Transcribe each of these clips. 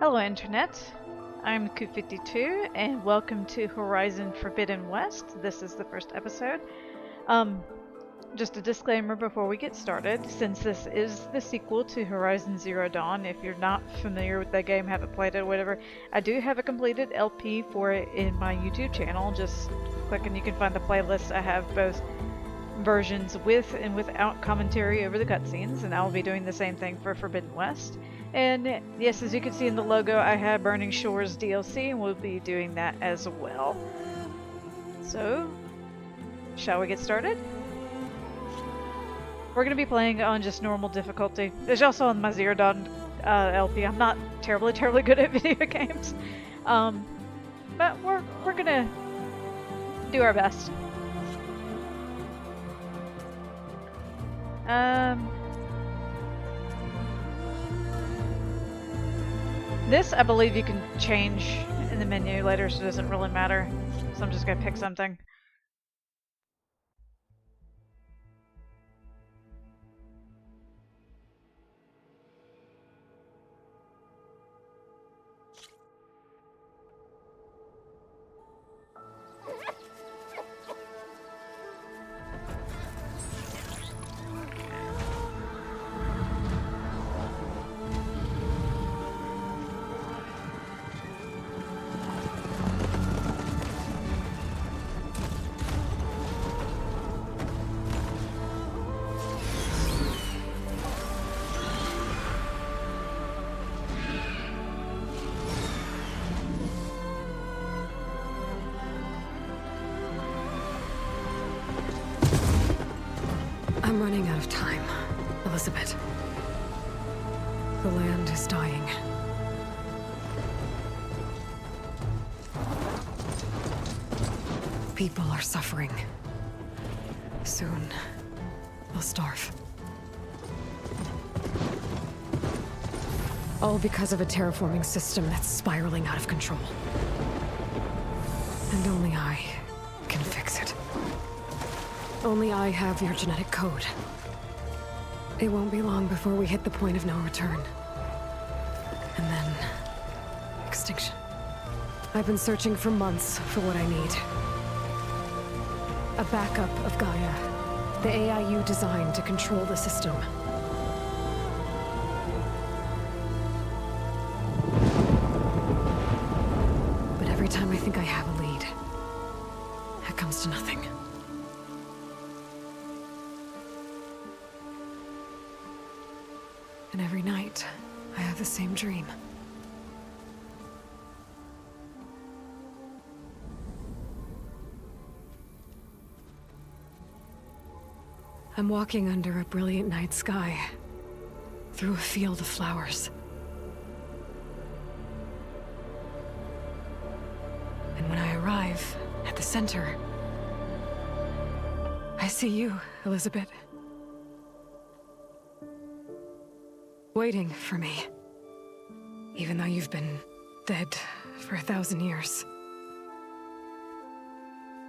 Hello Internet, I'm Ku52 and welcome to Horizon Forbidden West. This is the first episode. Just a disclaimer before we get started, since this is the sequel to Horizon Zero Dawn, if you're not familiar with that game, haven't played it or whatever, I do have a completed LP for it in my YouTube channel. Just click and you can find the playlist. I have both versions with and without commentary over the cutscenes, and I'll be doing the same thing for Forbidden West. And yes, as you can see in the logo, I have Burning Shores DLC, and we'll be doing that as well. So, shall we get started? We're going to be playing on just normal difficulty. There's also on my Zero Dawn LP. I'm not terribly good at video games, but we're going to do our best. This, I believe you can change in the menu later, so it doesn't really matter. So I'm just gonna pick something. I'm running out of time, Elizabeth. The land is dying. People are suffering. Soon, they'll starve. All because of a terraforming system that's spiraling out of control. And only I can fix it. Only I have your genetic code. It won't be long before we hit the point of no return. And then... extinction. I've been searching for months for what I need. A backup of Gaia. The AI you designed to control the system. But every time I think I have a lead, it comes to nothing. And every night, I have the same dream. I'm walking under a brilliant night sky, through a field of flowers. And when I arrive at the center, I see you, Elizabeth. Waiting for me. Even though you've been dead for 1,000 years.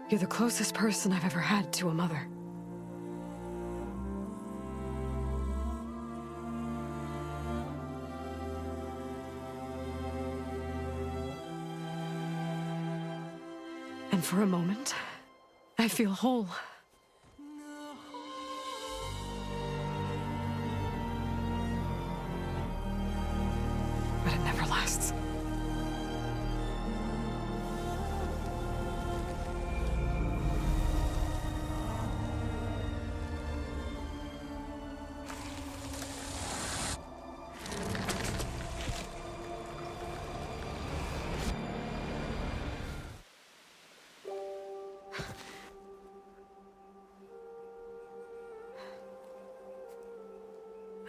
You're the closest person I've ever had to a mother. And for a moment, I feel whole. But it never lasts.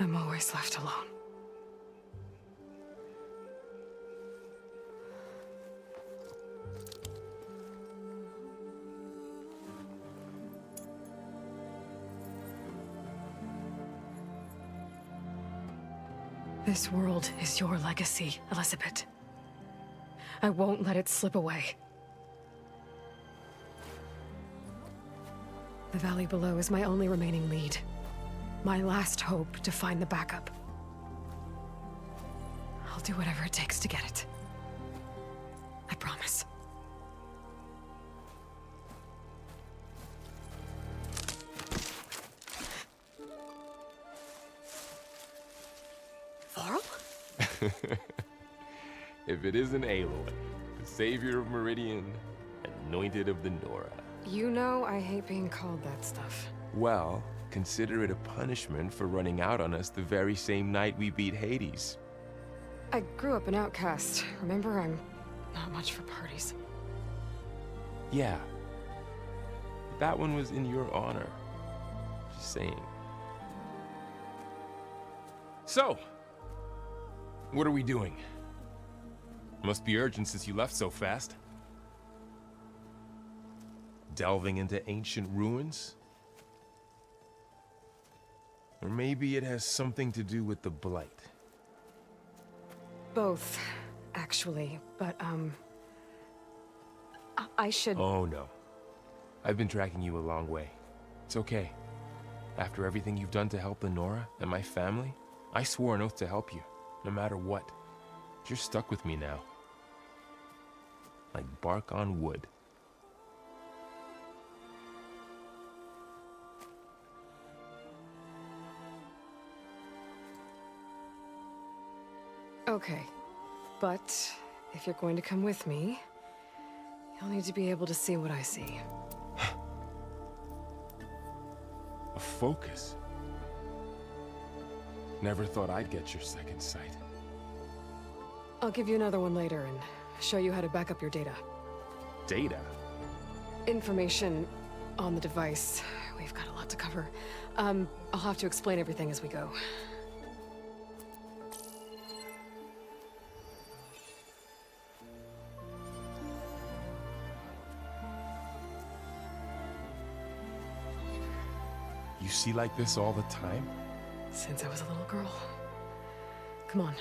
I'm always left alone. This world is your legacy, Elizabeth. I won't let it slip away. The valley below is my only remaining lead. My last hope to find the backup. I'll I'll do whatever it takes to get it. I promise. Varl? If it isn't Aloy, the savior of Meridian, anointed of the Nora. You know I hate being called that stuff. Well, consider it a punishment for running out on us the very same night we beat Hades. I grew up an outcast. Remember, I'm not much for parties. Yeah. That one was in your honor. Just saying. So, what are we doing? Must be urgent since you left so fast. Delving into ancient ruins? Or maybe it has something to do with the Blight. Both, actually, but, I should... Oh no. I've been tracking you a long way. It's okay. After everything you've done to help the Nora and my family, I swore an oath to help you, no matter what. You're stuck with me now. Like bark on wood. Okay, but if you're going to come with me, you'll need to be able to see what I see. A focus? Never thought I'd get your second sight. I'll give you another one later and show you how to back up your data. Data? Information on the device. We've got a lot to cover. I'll have to explain everything as we go. You see like this all the time? Since I was a little girl. Come on.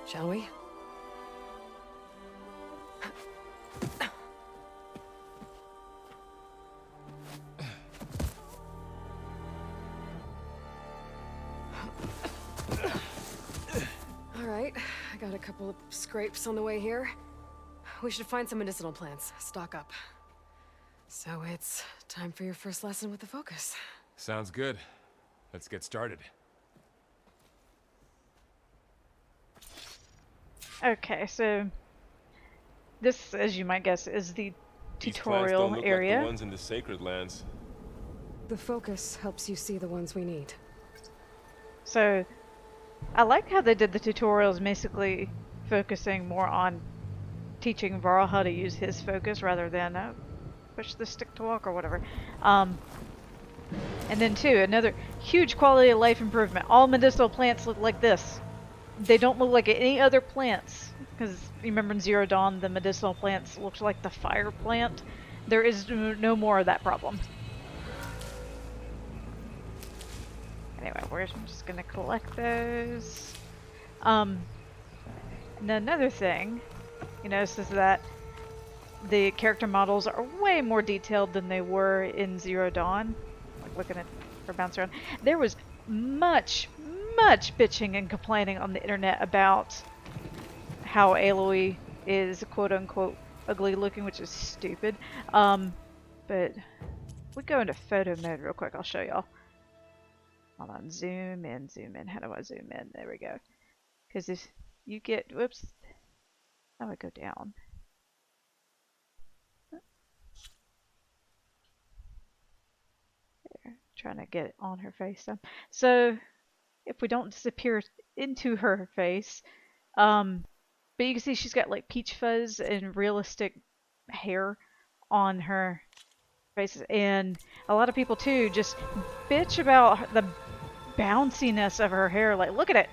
Shall we? All right, I got a couple of scrapes on the way here. We should find some medicinal plants, stock up. So it's time for your first lesson with the Focus. Sounds good. Let's get started. Okay, so this, as you might guess, is the These plants tutorial don't look area. like the ones in the Sacred Lands. The Focus helps you see the ones we need. So I like how they did the tutorials basically focusing more on teaching Varl how to use his focus rather than push the stick to walk or whatever. And then too, another huge quality of life improvement. All medicinal plants look like this. They don't look like any other plants. Because you remember in Zero Dawn, the medicinal plants looked like the fire plant. There is no more of that problem. Anyway, we're just gonna collect those. And another thing you notice is that the character models are way more detailed than they were in Zero Dawn. Like looking at her bounce around. There was much bitching and complaining on the internet about how Aloy is quote-unquote ugly looking, which is stupid. But we go into photo mode real quick. I'll show y'all. Hold on, zoom in, zoom in. How do I zoom in? There we go. Because if you get, whoops, how do I go down? There, trying to get on her face. So if we don't disappear into her face, but you can see she's got like peach fuzz and realistic hair on her face, and a lot of people too just bitch about the bounciness of her hair. Like, look at it.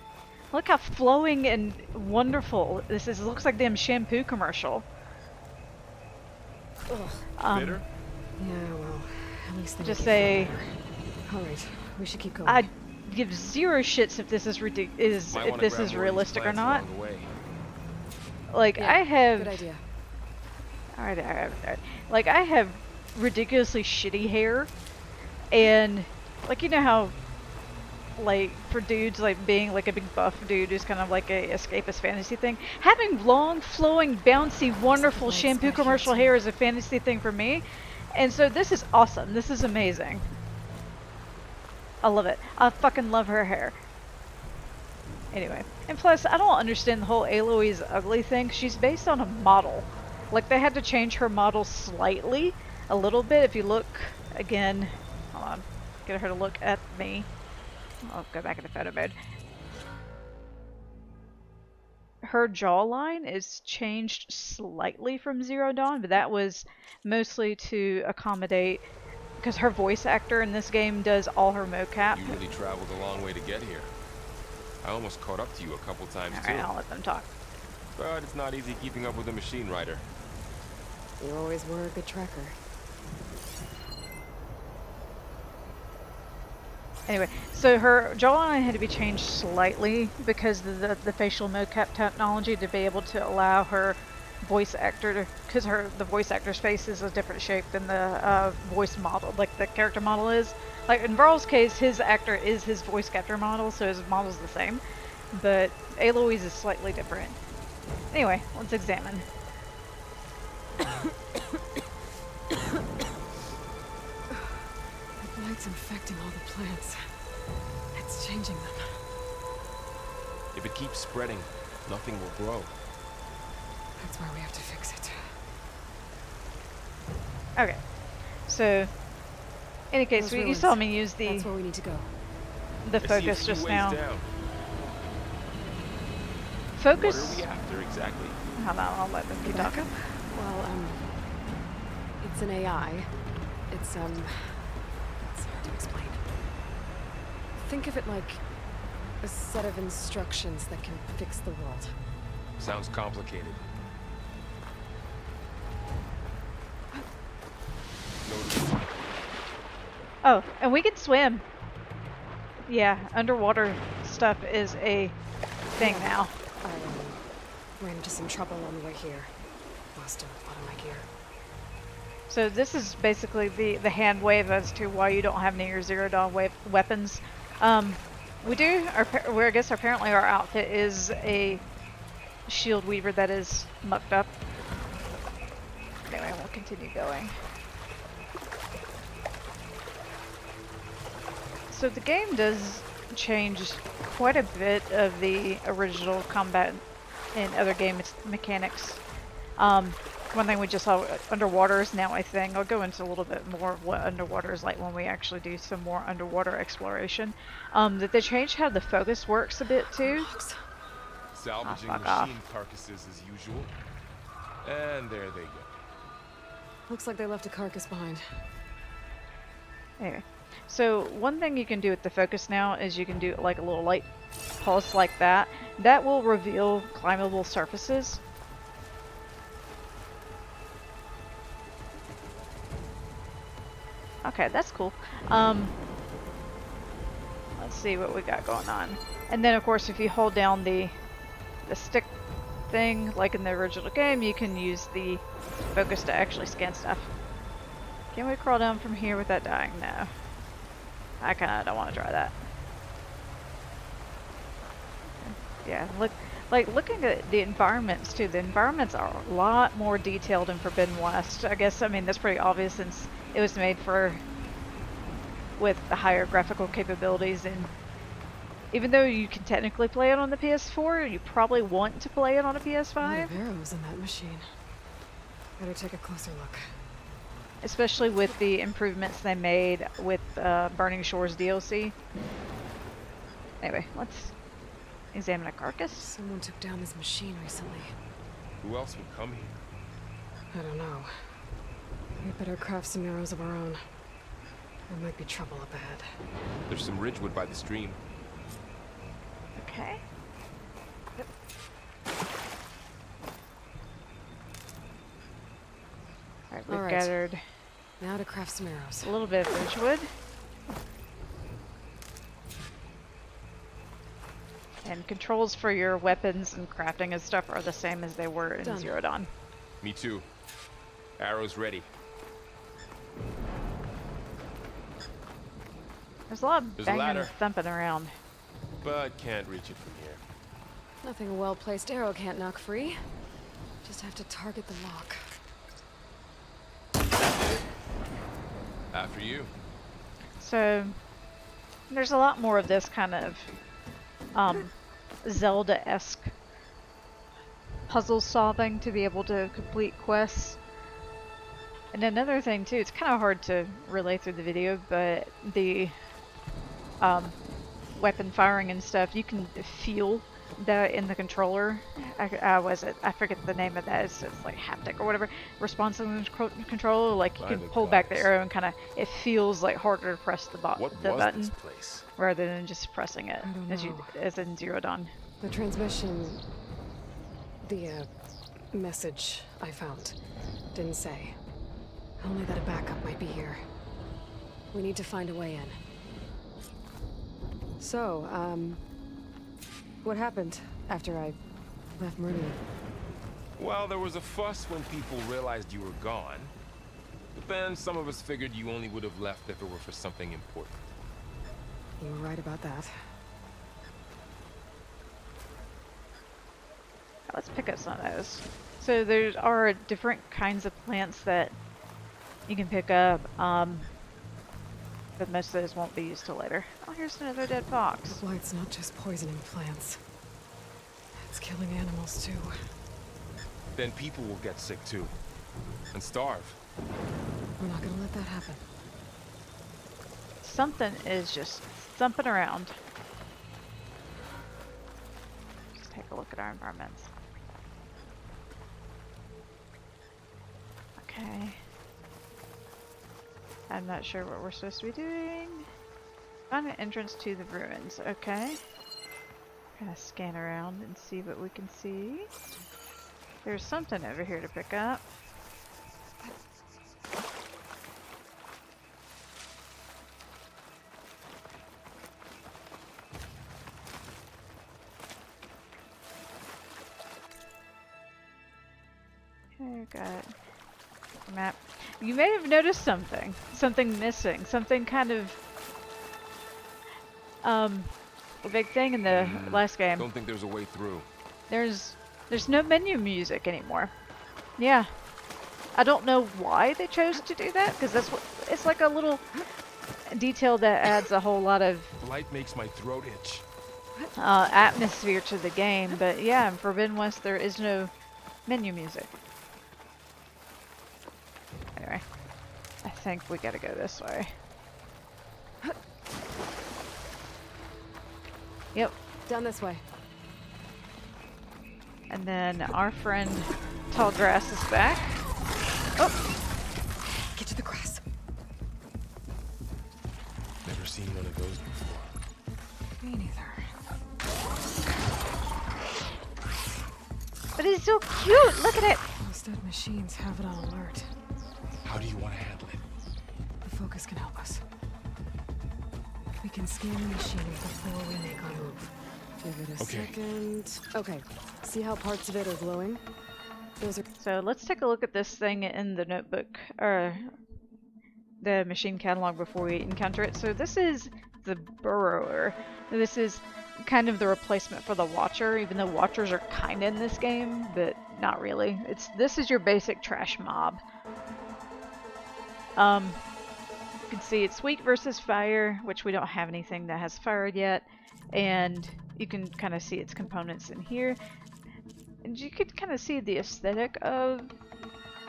Look how flowing and wonderful this is. It looks like them shampoo commercial. Bitter? Yeah, well, at least they Just make it say, fun. All right, we should keep going. I give zero shits if this is Might if wanna this grab is more of these realistic or plants not. along the way. Like Yeah, I have, good idea. alright. Like I have ridiculously shitty hair, and like you know how, like for dudes like being like a big buff dude is kind of like a escapist fantasy thing. Having long, flowing, bouncy, wonderful lights shampoo back here, commercial too. hair is a fantasy thing for me, and so this is awesome. This is amazing. I love it. I fucking love her hair. Anyway, and plus, I don't understand the whole Aloy's ugly thing. She's based on a model. Like, they had to change her model slightly, a little bit. If you look, again, hold on, get her to look at me. I'll go back into photo mode. Her jawline is changed slightly from Zero Dawn, but that was mostly to accommodate, because her voice actor in this game does all her mocap. You really traveled a long way to get here. I almost caught up to you a couple times too. Alright, I'll let them talk. But it's not easy keeping up with a machine rider. You always were a good tracker. Anyway, so her jawline had to be changed slightly because of the facial mocap technology to be able to allow her voice actor to, because the voice actor's face is a different shape than the voice model, like the character model is. Like in Varl's case, his actor is his voice capture model, so his model's the same, but Aloy's is slightly different. Anyway, let's examine. The light's infecting all the plants. It's changing them. If it keeps spreading, nothing will grow. That's where we have to fix it. Okay, so in any case, Those you ruins. saw me use That's where we need to go. the I see a focus few just ways now. down. Focus. What are we after exactly? Hold on, I'll let them keep talking. Well, it's an AI. It's hard to explain. Think of it like a set of instructions that can fix the world. Sounds complicated. Notice. Oh, and we can swim. Yeah, underwater stuff is a thing now. I ran into some trouble on the way here. Lost a lot of my gear. So this is basically the hand wave as to why you don't have any of your Zero Dawn weapons. We do. I guess apparently our outfit is a shield weaver that is mucked up. Anyway, we'll continue going. So the game does change quite a bit of the original combat and other game mechanics. One thing we just saw, underwater is now a thing. I'll go into a little bit more of what underwater is like when we actually do some more underwater exploration. That they changed how the focus works a bit too. Salvaging fuck machine off. carcasses as usual. And there they go. Looks like they left a carcass behind. Anyway, so one thing you can do with the focus now is you can do like a little light pulse like that. That will reveal climbable surfaces. Okay, that's cool. Let's see what we got going on. And then of course if you hold down the stick thing, like in the original game, you can use the focus to actually scan stuff. Can we crawl down from here without dying? No. I kinda don't want to try that. Yeah, looking at the environments too, the environments are a lot more detailed in Forbidden West. I guess, I mean, that's pretty obvious since it was made with the higher graphical capabilities, and even though you can technically play it on the PS4, you probably want to play it on a A lot PS5. of arrows in that machine. Better take a closer look. Especially with the improvements they made with Burning Shores DLC. Anyway, let's examine a carcass. Someone took down this machine recently. Who else would come here? I don't know. We better craft some arrows of our own. There might be trouble up ahead. There's some ridgewood by the stream. Okay. Alright, we've Alright. gathered Now to craft some arrows. a little bit of ridgewood. And controls for your weapons and crafting and stuff are the same as they were in Done. Zero Dawn. Me too. Arrows ready. There's a lot of There's a banging and ladder. thumping around. But can't reach it from here. Nothing a well-placed arrow can't knock free. Just have to target the lock. After you. So there's a lot more of this kind of Zelda-esque puzzle solving to be able to complete quests. And another thing too, it's kind of hard to relay through the video, but the weapon firing and stuff, you can feel that in the controller. I forget the name of that. It's like haptic or whatever. Responsive controller, like you By can the pull back the gods. arrow and kind of, it feels like harder to press the, What was button this place? rather than just pressing it, I don't as know. as in Zero Dawn. The transmission... The, message I found didn't say. Only that a backup might be here. We need to find a way in. So, what happened after I left Meridian? Well, there was a fuss when people realized you were gone. But then some of us figured you only would have left if it were for something important. You were right about that. Let's pick up some of those. So there are different kinds of plants that you can pick up, but most of those won't be used till later. Oh, here's another dead fox. The blight's not just poisoning plants. It's killing animals too. Then people will get sick too. And starve. We're not gonna let that happen. Something is just thumping around. Let's take a look at our environments. Okay. I'm not sure what we're supposed to be doing. Find an entrance to the ruins. Okay. Gonna scan around and see what we can see. There's something over here to pick up. Okay, got a map. You may have noticed something. Something missing. Something kind of a big thing in the last game. Don't think there's a way through. There's no menu music anymore. Yeah. I don't know why they chose to do that, because that's what it's like, a little detail that adds a whole lot of Light makes my throat itch. atmosphere to the game. But yeah, in Forbidden West there is no menu music. Anyway, I think we gotta go this way. Yep. Down this way. And then our friend Tall Grass is back. Oh, Get to the grass. Never seen one of those before. Me neither. but he's so cute. Look at it. Those dead machines have it on alert. How do you want to handle it? The focus can help us. We can scan the machine before we make our move. Give it a Okay. second. Okay. See how parts of it are glowing? Those are... So let's take a look at this thing in the notebook, or the machine catalog, before we encounter it. So this is the Burrower. This is kind of the replacement for the Watcher, even though Watchers are kind of in this game, but not really. This is your basic trash mob. You can see it's weak versus fire, which we don't have anything that has fire yet, and you can kind of see its components in here. And you could kind of see the aesthetic of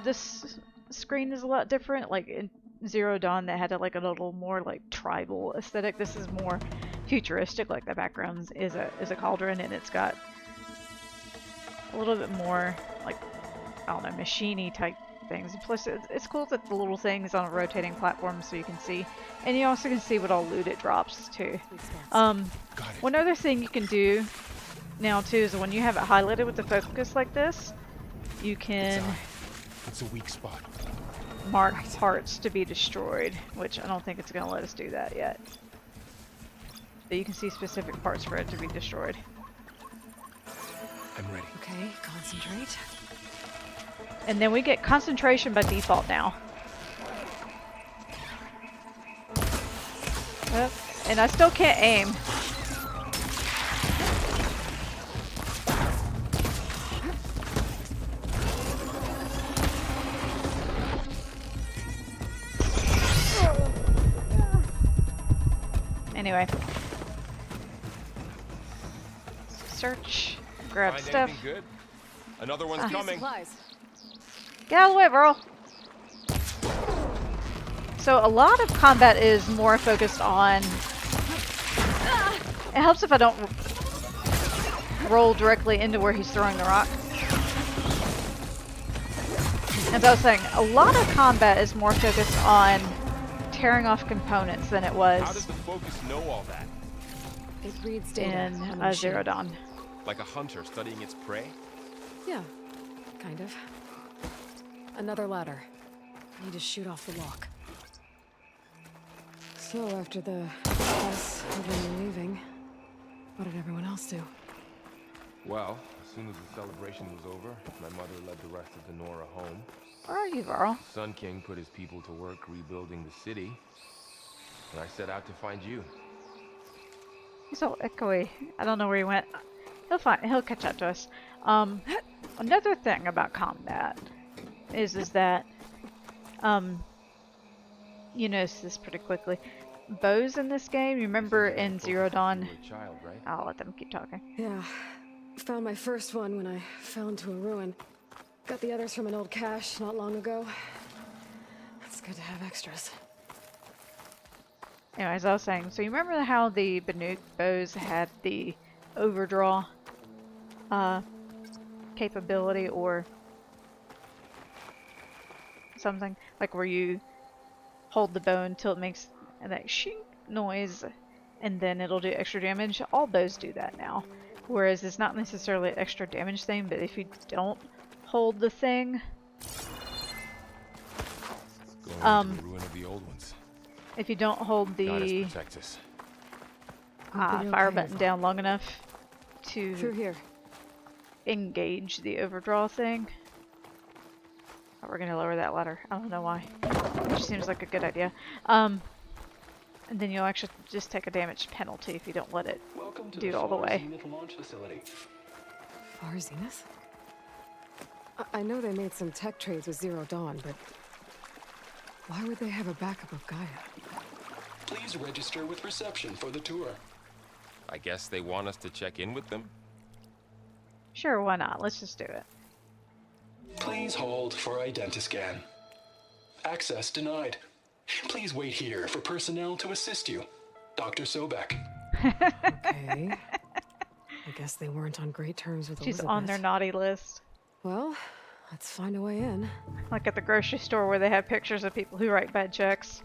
this screen is a lot different. Like in Zero Dawn, that had like a little more like tribal aesthetic. This is more futuristic. Like the background is a cauldron, and it's got a little bit more like, I don't know, machine-y type things. Plus, it's cool that the little things on a rotating platform, so you can see, and you also can see what all loot it drops too. Got it. One other thing you can do now too is when you have it highlighted with the focus like this, you can It's a weak spot. mark parts to be destroyed, which I don't think it's going to let us do that yet. But you can see specific parts for it to be destroyed. I'm ready. Okay, concentrate. And then we get concentration by default now. Yep. And I still can't aim. Anyway. Search. Grab Find stuff. anything good? Another one's Need coming. supplies. Get out of the way, Burl. So a lot of combat is more focused on... It helps if I don't roll directly into where he's throwing the rock. As I was saying, a lot of combat is more focused on tearing off components than it was How does the focus know all that? It reads data in on the machine. Zero Dawn. Like a hunter studying its prey? Yeah, kind of. Another ladder. I need to shoot off the lock. So after the press and then leaving, what did everyone else do? Well, as soon as the celebration was over, my mother led the rest of the Nora home. Where are you, Varl? Sun King put his people to work rebuilding the city, and I set out to find you. He's all echoey. I don't know where he went. He'll catch up to us. Another thing about combat is that you notice this pretty quickly. Bows in this game, you remember in Zero Dawn? You were a child, right? I'll let them keep talking. Yeah, found my first one when I fell into a ruin. Got the others from an old cache not long ago. It's good to have extras. Anyway, as I was saying, so you remember how the Banuk bows had the overdraw capability or something? Like where you hold the bow until it makes that shing noise and then it'll do extra damage. All bows do that now. Whereas it's not necessarily an extra damage thing, but if you don't hold the thing, Going into the ruin of the old ones. if you don't hold Goddess the protect us. fire okay, button down long enough Through to here. engage the overdraw thing. Oh, we're gonna lower that ladder. I don't know why. It just seems like a good idea. And then you'll actually just take a damage penalty if you don't let it Welcome to do it the all the Far way. Zenith launch facility. Far Zenith? I know they made some tech trades with Zero Dawn, but why would they have a backup of Gaia? Please register with reception for the tour. I guess they want us to check in with them. Sure, why not? Let's just do it. Please hold for identiscan. Access denied. Please wait here for personnel to assist you. Dr. Sobek. Okay. I guess they weren't on great terms with She's Elizabeth. on their naughty list. Well, let's find a way in. Like at the grocery store where they have pictures of people who write bad checks.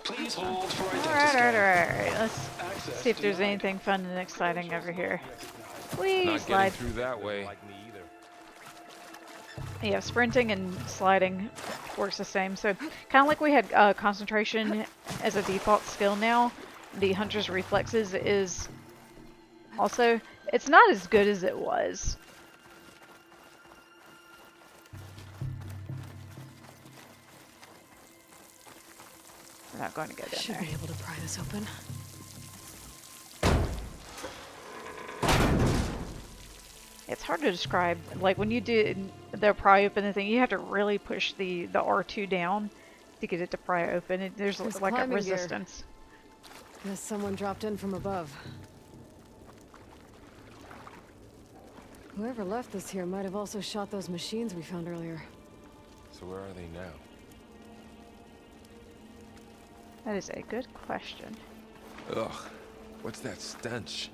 Please hold for Alright, identiscan. alright. Let's Access see if there's denied. anything fun and exciting over here. Whee, Not slide. getting through that way. Like me either. Yeah, sprinting and sliding works the same. So, kind of like we had concentration as a default skill now, the Hunter's Reflexes is also, it's not as good as it was. We're not going to go down Should there. be able to pry this open. It's hard to describe. Like when you do the pry open the thing, you have to really push the R2 down to get it to pry open. There's There's like a climbing gear. resistance. Guess someone dropped in from above. Whoever left this here might have also shot those machines we found earlier. So where are they now? That is a good question. Ugh. What's that stench?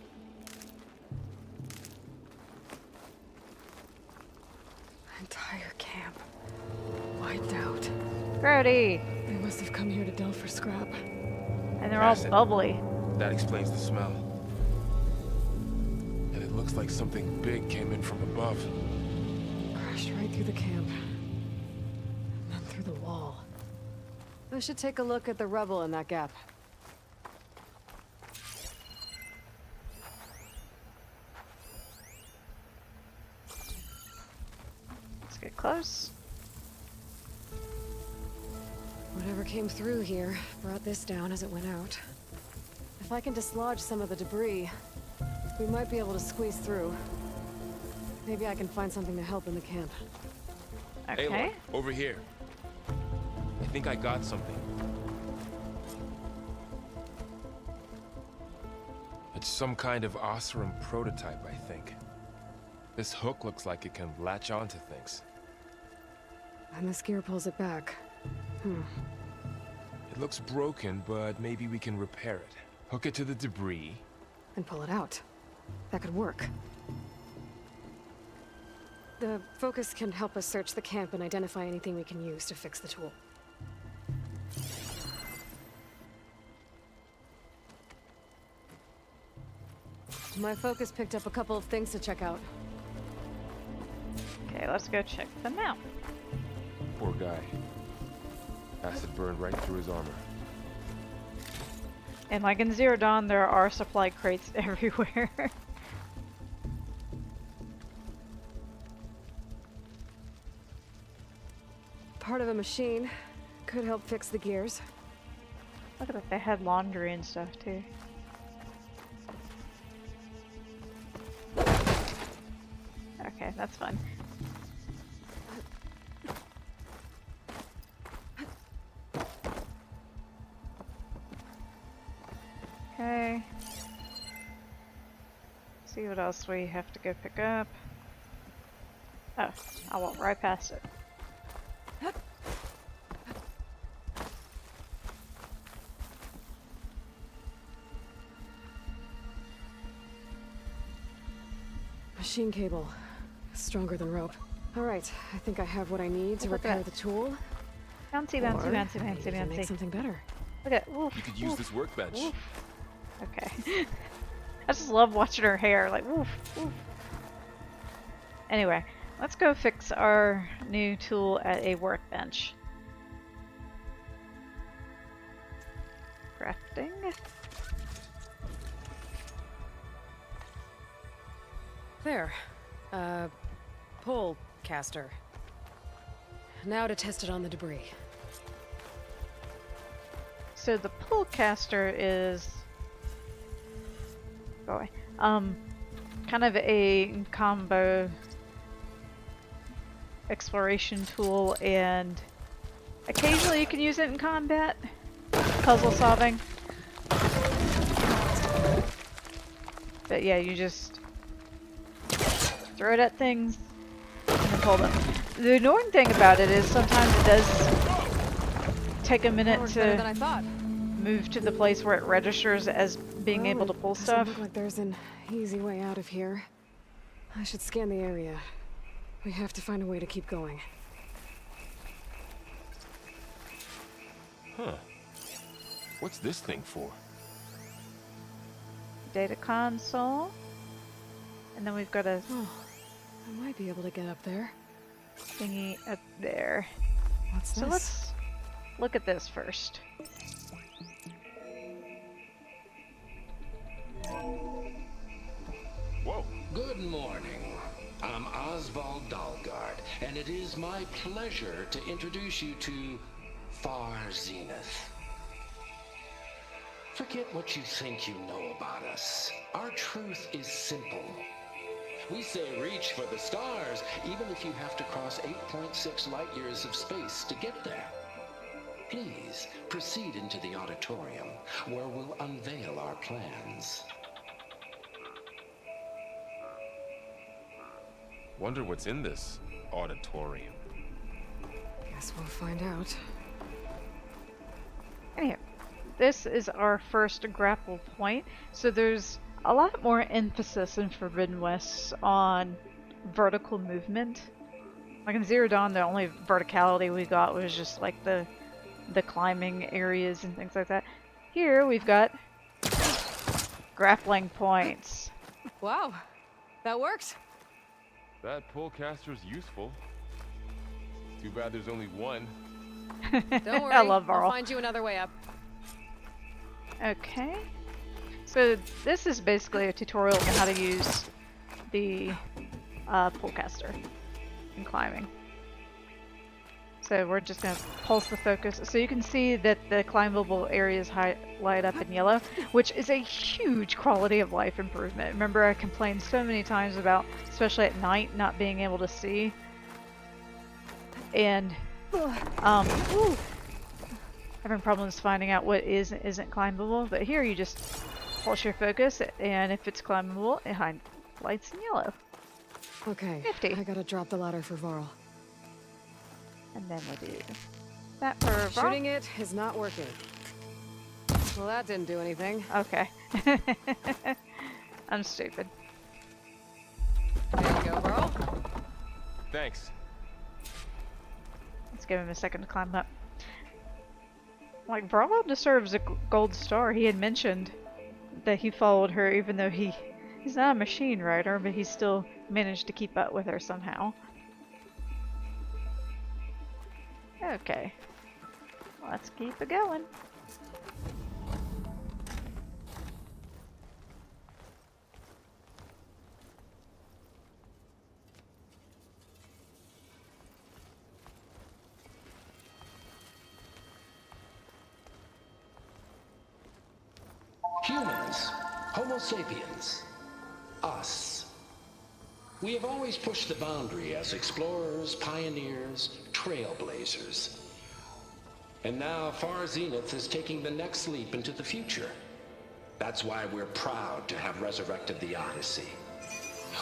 Entire camp. Wiped out. Grody! They must have come here to delve for scrap. And they're all Acid. bubbly. That explains the smell. And it looks like something big came in from above. Crashed right through the camp. And then through the wall. I should take a look at the rubble in that gap. close. Whatever came through here brought this down as it went out. If I can dislodge some of the debris, we might be able to squeeze through. Maybe I can find something to help in the camp. Okay. Aloy, over here. I think I got something. It's some kind of Oseram prototype, I think. This hook looks like it can latch onto things. And this gear pulls it back. It looks broken, but maybe we can repair it. Hook it to the debris. And pull it out. That could work. The focus can help us search the camp and identify anything we can use to fix the tool. My focus picked up a couple of things to check out. Okay, let's go check them out. Poor guy. Acid burned right through his armor. And like in Zero Dawn, there are supply crates everywhere. Part of a machine could help fix the gears. Look at that, they had laundry and stuff too. Okay, that's fun. Okay. See what else we have to go pick up. Oh, I walked right past it. Machine cable. Stronger than rope. Alright, I think I have what I need to Look at repair that. the tool. Bouncy, bouncy, Or bouncy, bouncy, maybe to make bouncy. something better. Look at, woof, You could use woof, this workbench. woof. Okay. I just love watching her hair, like woof, woof. Anyway, let's go fix our new tool at a workbench. Crafting. There. Pull caster. Now to test it on the debris. So the pull caster is go away. Kind of a combo exploration tool, and occasionally you can use it in combat, puzzle solving. But yeah, you just throw it at things and then pull them. The annoying thing about it is sometimes it does take a minute Worked better to than I thought. move to the place where it registers as being Well, able to it pull doesn't stuff. Look like there's an easy way out of here. I should scan the area. We have to find a way to keep going. Huh. What's this thing for? Data console. And then we've got a Oh, I might be able to get up there. thingy up there. What's So this? let's look at this first. Whoa. Good morning. I'm Oswald Dalgard, and it is my pleasure to introduce you to Far Zenith. Forget what you think you know about us. Our truth is simple. We say reach for the stars, even if you have to cross 8.6 light years of space to get there. Please proceed into the auditorium, where we'll unveil our plans. Wonder what's in this auditorium. Guess we'll find out. Anyhow, this is our first grapple point. So there's a lot more emphasis in Forbidden West on vertical movement. Like in Zero Dawn, the only verticality we got was just like the climbing areas and things like that. Here we've got grappling points. Wow, that worked. That pull caster's useful. Too bad there's only one. Don't worry, I love I'll Varl. find you another way up. Okay. So this is basically a tutorial on how to use the pull caster in climbing. So we're just going to pulse the focus. So you can see that the climbable areas light up in yellow, which is a huge quality of life improvement. Remember, I complained so many times about, especially at night, not being able to see. And having problems finding out what is and isn't climbable. But here you just pulse your focus, and if it's climbable, it highlights in yellow. Okay, 50. I gotta drop the ladder for Varl. And then we'll do that for Varl. Shooting it is not working. Well, that didn't do anything. Okay. I'm stupid. There you go, Varl. Thanks. Let's give him a second to climb up. Like, Varl deserves a gold star. He had mentioned that he followed her even though he's not a machine rider, but he still managed to keep up with her somehow. Okay. Let's keep it going. Humans, Homo sapiens, us. We have always pushed the boundary as explorers, pioneers, trailblazers. And now Far Zenith is taking the next leap into the future. That's why we're proud to have resurrected the Odyssey.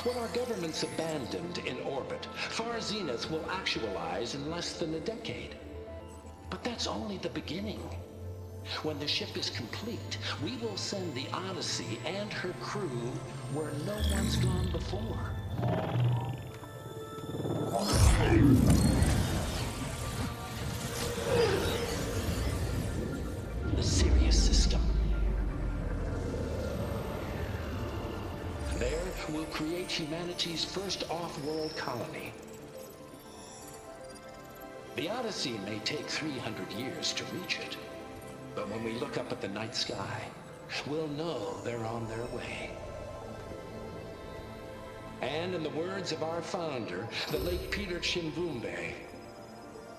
What our governments abandoned in orbit, Far Zenith will actualize in less than a decade. But that's only the beginning. When the ship is complete, we will send the Odyssey and her crew where no one's gone before. The Sirius system. There, we'll create humanity's first off-world colony. The Odyssey may take 300 years to reach it. But when we look up at the night sky, we'll know they're on their way. And in the words of our founder, the late Peter Chimbumbe,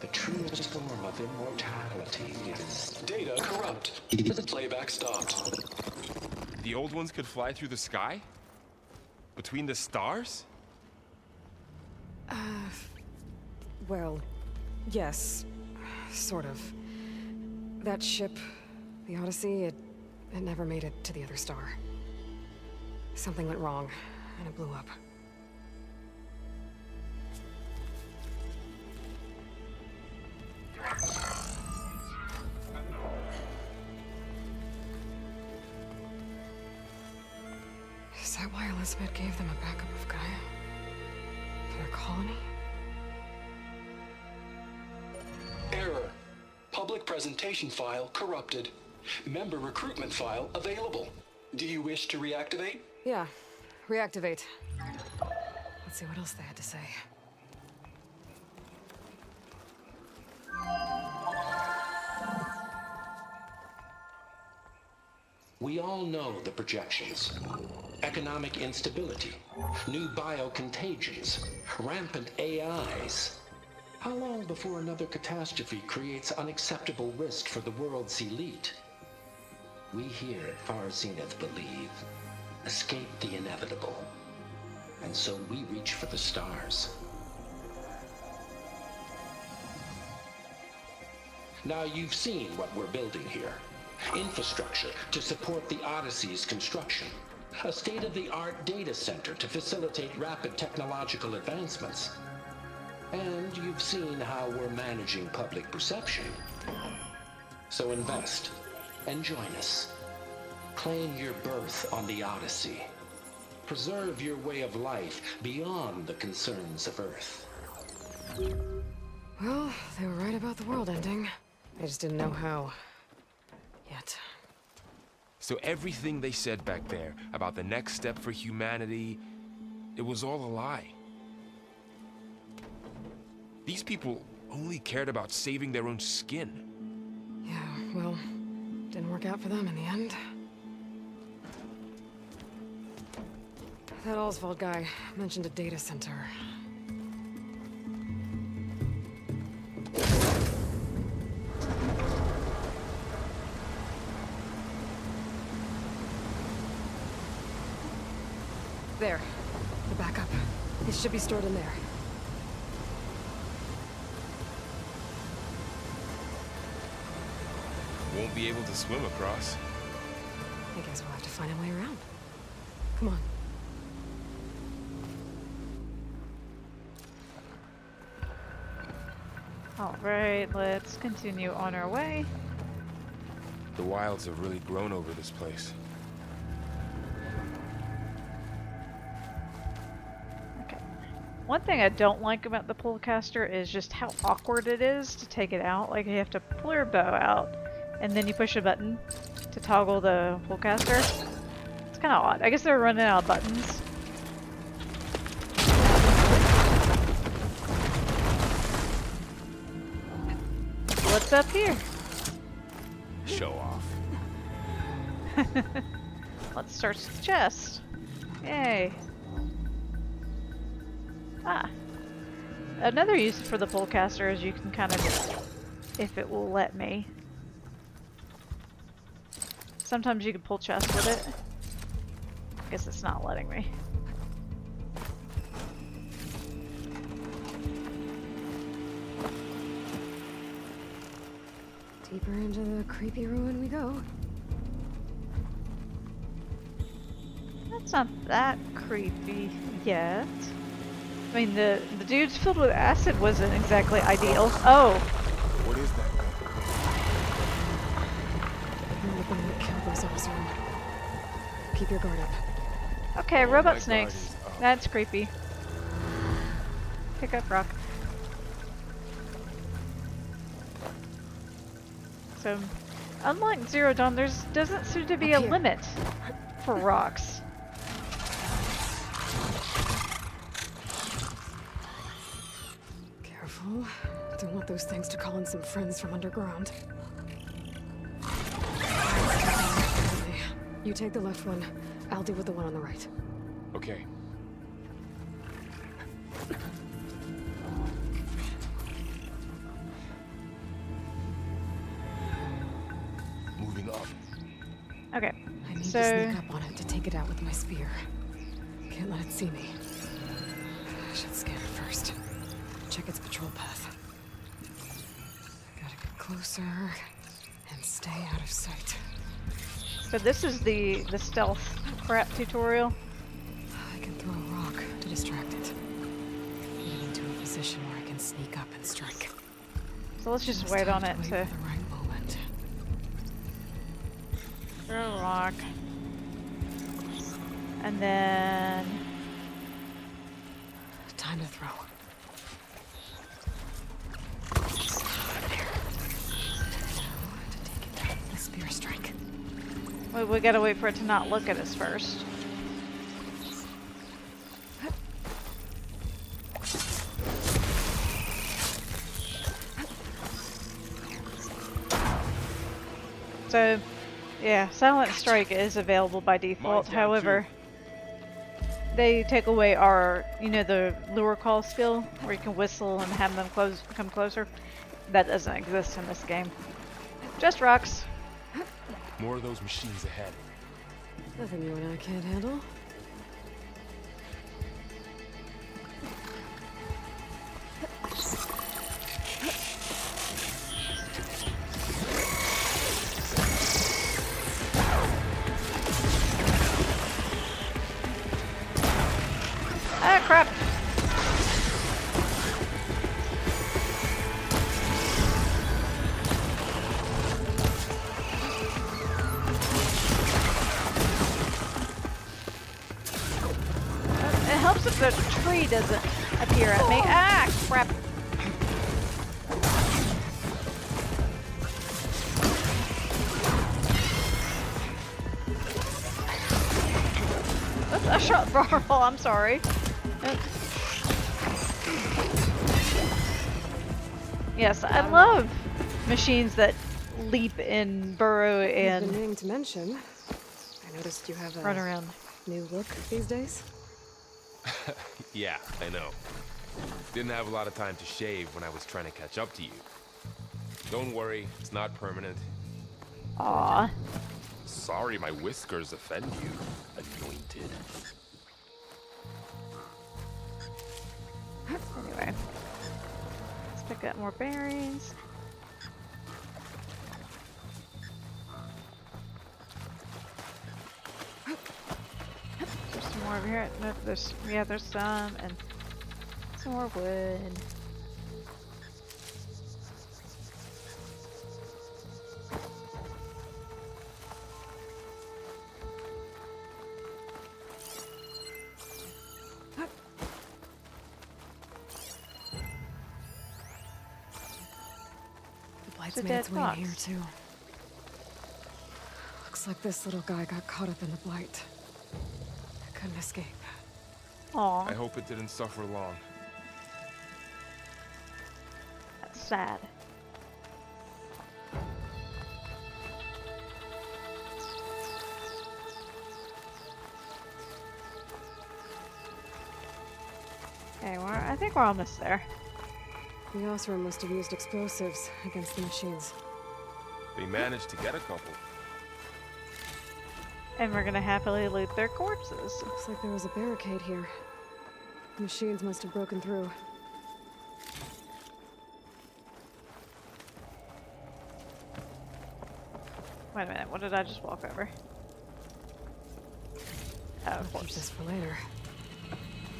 the truest form of immortality is... Data corrupt. Playback stopped. The old ones could fly through the sky? Between the stars? Well, yes. Sort of. That ship, the Odyssey, it never made it to the other star. Something went wrong, and it blew up. Is that why Elizabeth gave them a backup of Gaia? For their colony? Error. Public presentation file corrupted. Member recruitment file available. Do you wish to reactivate? Yeah, reactivate. Let's see what else they had to say. We all know the projections. Economic instability, new biocontagions, rampant AIs. How long before another catastrophe creates unacceptable risk for the world's elite? We here at Far Zenith believe, escape the inevitable. And so we reach for the stars. Now you've seen what we're building here. Infrastructure to support the Odyssey's construction. A state-of-the-art data center to facilitate rapid technological advancements. And you've seen how we're managing public perception. So invest and join us. Claim your berth on the Odyssey. Preserve your way of life beyond the concerns of Earth. Well, they were right about the world ending. I just didn't know how. Yet. So everything they said back there about the next step for humanity, it was all a lie. These people only cared about saving their own skin. Yeah, well, didn't work out for them in the end. That Oswald guy mentioned a data center. There. The backup. It should be stored in there. Won't be able to swim across. I guess we'll have to find a way around. Come on. Alright, let's continue on our way. The wilds have really grown over this place. Okay. One thing I don't like about the Pullcaster is just how awkward it is to take it out. Like, you have to pull your bow out, and then you push a button to toggle the Pullcaster. It's kind of odd. I guess they're running out of buttons. What's up here? Show off. Let's search the chest. Yay. Ah. Another use for the Pullcaster is you can kind of, if it will let me. Sometimes you can pull chests with it. I guess it's not letting me. Deeper into the creepy ruin we go. That's not that creepy yet. I mean, the dudes filled with acid wasn't exactly ideal. Oh! What is that? You're the one that killed those Oseram. Keep your guard up. Okay, Oh, my robot guard snakes. is up. That's creepy. Pick up rock. So, unlike Zero Dawn, there doesn't seem to be Up a here. limit for rocks. Careful. Don't want those things to call in some friends from underground. Okay. You take the left one. I'll deal with the one on the right. Okay. Moving up. Okay, I need so to sneak up on it to take it out with my spear. Can't let it see me. I should scan it first. Check its patrol path. Gotta get closer and stay out of sight. this is the stealth crap tutorial. I can throw a rock to distract it. Get it into a position where I can sneak up and strike. So let's just Just wait have on it wait to for the right moment. throw a rock. And then Time to throw. Now to take it down with a spear strike. we gotta wait for it to not look at us first. So, yeah, Silent Strike is available by default. Mine's down However, they take away our, the lure call skill, where you can whistle and have them come closer. That doesn't exist in this game. Just rocks. More of those machines ahead. Nothing you and I can't handle. Ah, crap! It helps if the tree doesn't appear at me. Ah, crap! Oops, I shot Barrel, I'm sorry. Yes, I love machines that leap and burrow I've been and meaning to mention. I noticed you have a run around. new look these days. Yeah, I know. Didn't have a lot of time to shave when I was trying to catch up to you. Don't worry, it's not permanent. Aw. Sorry my whiskers offend you, anointed. We've got more berries. There's some more over here. No, there's some, and some more wood. Blight's a made dead its way in here fox. too. Looks like this little guy got caught up in the Blight. Couldn't escape. Aw, I hope it didn't suffer long. that's sad. Okay, I think we're almost there. The Osram must have used explosives against the machines. They managed to get a couple. And we're gonna happily loot their corpses. Looks like there was a barricade here. The machines must have broken through. Wait a minute, what did I just walk over? Oh, of I'll keep this course. for later.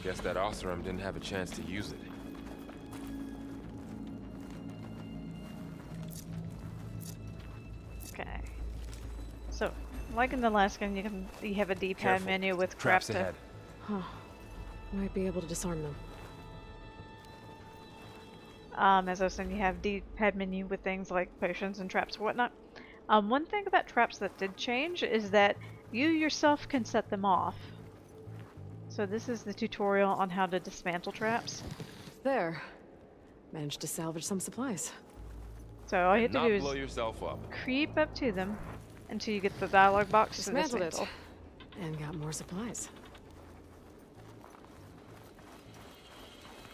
Guess that Osram didn't have a chance to use it. Okay. So, like in the last game, you have a D-pad Careful. menu with crap Traps to. ahead. Huh. Might be able to disarm them. As I was saying, you have D-pad menu with things like potions and traps and whatnot. One thing about traps that did change is that you yourself can set them off. So this is the tutorial on how to dismantle traps. There. Managed to salvage some supplies. So all you have to Not do blow is yourself up. creep up to them until you get the dialogue box to Dismantled it. dismantle. And got more supplies.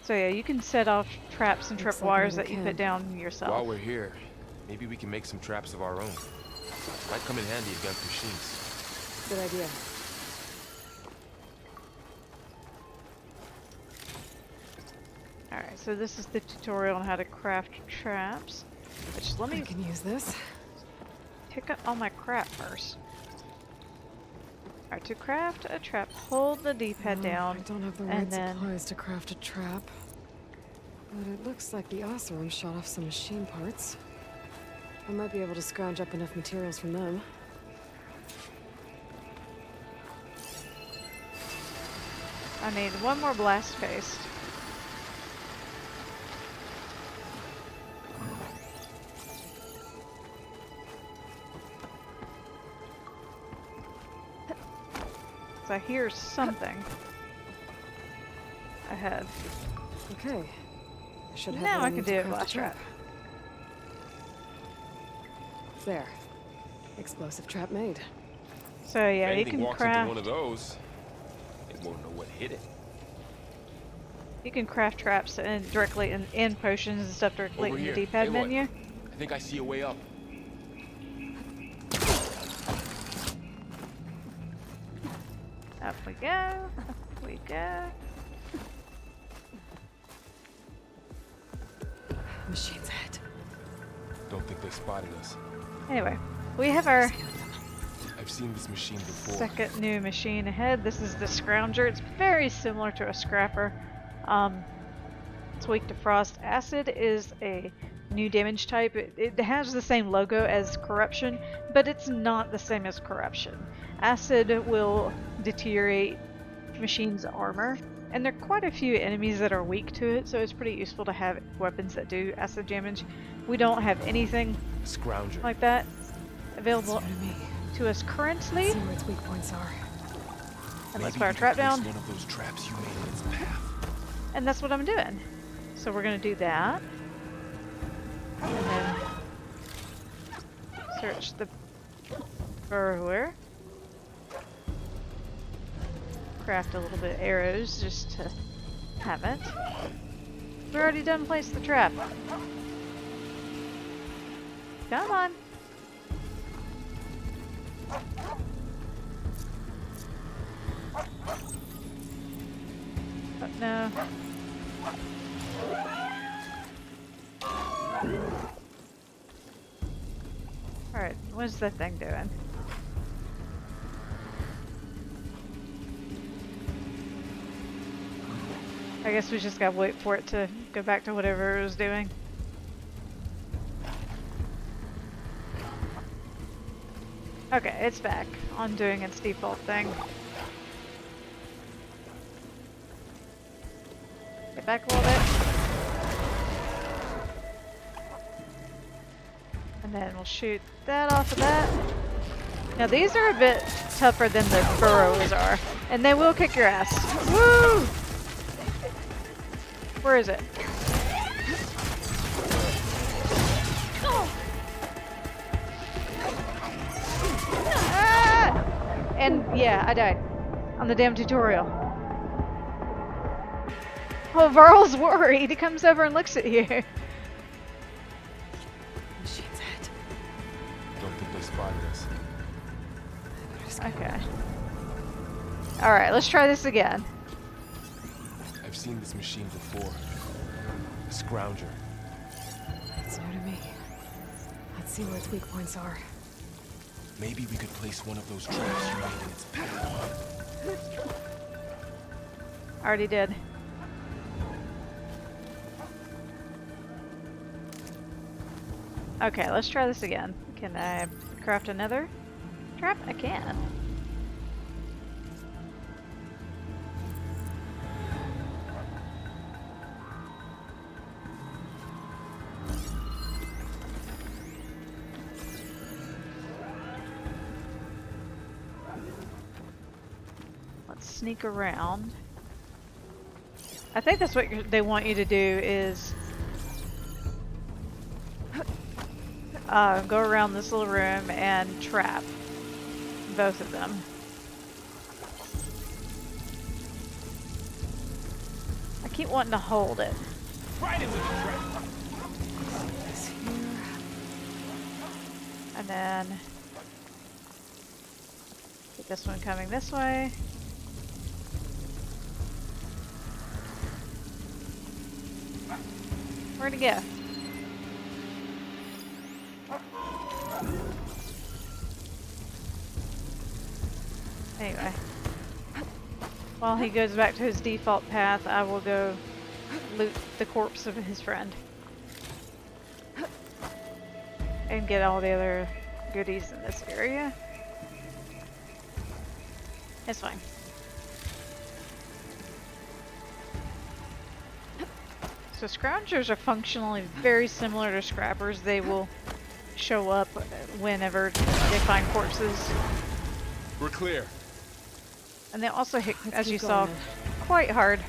So yeah, you can set off traps and Looks trip like wires another that you can. put down yourself. While we're here, maybe we can make some traps of our own. Might come in handy against machines. Good idea. Alright, so this is the tutorial on how to craft traps. Which, let I me can use this. pick up all my crap first. Alright, to craft a trap, hold the D-pad Oh, down. I don't have the and right then- supplies to craft a trap. But it looks like the Osram shot off some machine parts. I might be able to scrounge up enough materials from them. I need one more blast paste. So I hear something ahead. Okay. I should have Now what I can need to do a craft blast trap. There. Explosive trap made. So yeah, if you anything can walks into one craft. of those, it won't know what hit it. You can craft traps and directly in potions and stuff directly Over in here. the D-pad Aloy, menu. I think I see a way up. Up we go. Up we go. Machines ahead. Don't think they spotted us. Anyway, we have our I've seen this machine before. second new machine ahead. This is the Scrounger. It's very similar to a Scrapper. It's weak to frost. Acid is a new damage type. It has the same logo as Corruption, but it's not the same as Corruption. Acid will deteriorate machines' armor, and there are quite a few enemies that are weak to it, so it's pretty useful to have weapons that do acid damage. We don't have anything Scrounger. like that available It's new to me. to us currently. See where its weak points are. And let's Maybe fire a we trap can place down. one of those traps you made in its path. And that's what I'm doing. So we're gonna do that. And then search the burglar. Craft a little bit of arrows just to have it. We already done placed the trap. Come on. Oh, no. Alright, what's that thing doing? I guess we just gotta wait for it to go back to whatever it was doing. Okay, it's back on doing its default thing. Get back a little bit. And then we'll shoot that off of that. Now these are a bit tougher than the burrows are. And they will kick your ass. Woo! Where is it? Ah! And yeah, I died on the damn tutorial. Oh, Varl's worried. He comes over and looks at you. Machine's head. Don't think they spotted us. Okay. Alright, let's try this again. I've seen this machine before. A scrounger. It's new to me. Let's see where its weak points are. Maybe we could place one of those traps you made in its path. Already did. Okay, let's try this again. Can I craft another trap? I can. Let's sneak around. I think that's what they want you to do is go around this little room and trap both of them. I keep wanting to hold it. Right into the trap. And then get this one coming this way. Where'd it go? Anyway, while he goes back to his default path, I will go loot the corpse of his friend. And get all the other goodies in this area. It's fine. So scroungers are functionally very similar to scrappers. They will show up whenever they find corpses. We're clear. And they also hit, Let's as keep you going saw, then. quite hard.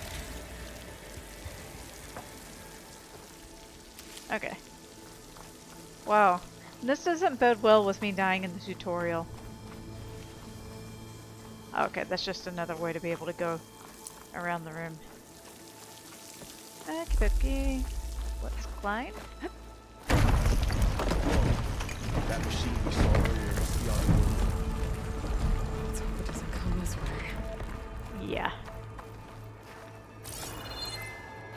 Okay. Wow. This doesn't bode well with me dying in the tutorial. Okay, that's just another way to be able to go around the room. Okie dokie. Let's climb. That machine we saw earlier must be on the move. Let's hope it doesn't come this way. Yeah.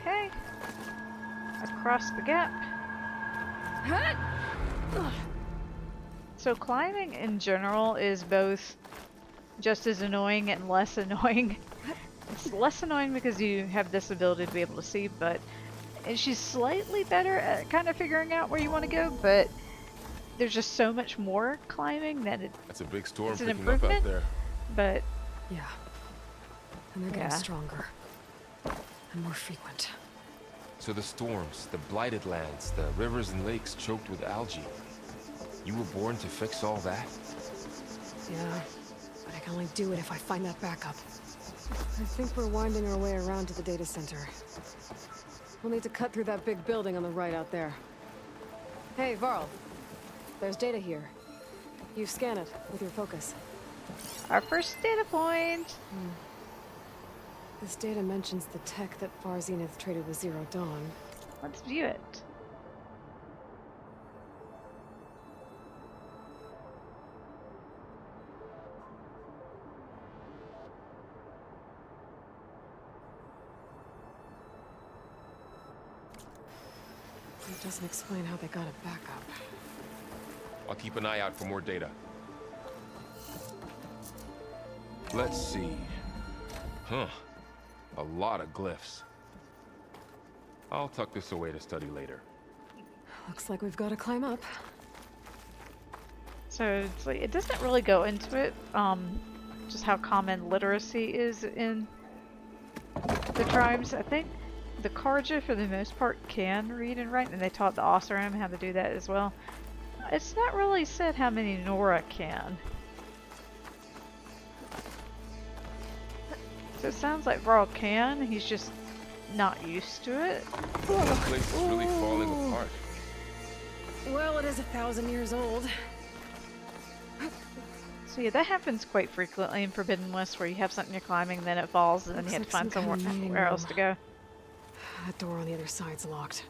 Okay. Across the gap. So climbing in general is both just as annoying and less annoying. It's less annoying because you have this ability to be able to see, but and she's slightly better at kind of figuring out where you want to go, but there's just so much more climbing that That's a big storm It's an picking up out improvement. there. but Yeah. And they're getting Yeah. stronger. And more frequent. So the storms, the blighted lands, the rivers and lakes choked with algae. You were born to fix all that? Yeah. But I can only do it if I find that backup. I think we're winding our way around to the data center. We'll need to cut through that big building on the right out there. Hey, Varl. There's data here. You scan it with your focus. our first data point. This data mentions the tech that Far Zenith traded with Zero Dawn. Let's view it. It doesn't explain how they got it back up. I'll keep an eye out for more data. Let's see. Huh. A lot of glyphs. I'll tuck this away to study later. Looks like we've got to climb up. So it's like, it doesn't really go into it, just how common literacy is in the tribes. I think the Karja, for the most part, can read and write, and they taught the Oseram how to do that as well. It's not really said how many Nora can. So it sounds like Varl can, he's just not used to it. This place is really falling apart. Well, it is 1,000 years old. So yeah, that happens quite frequently in Forbidden West, where you have something you're climbing, then it falls, and then you have to find somewhere else to go. That door on the other side's locked.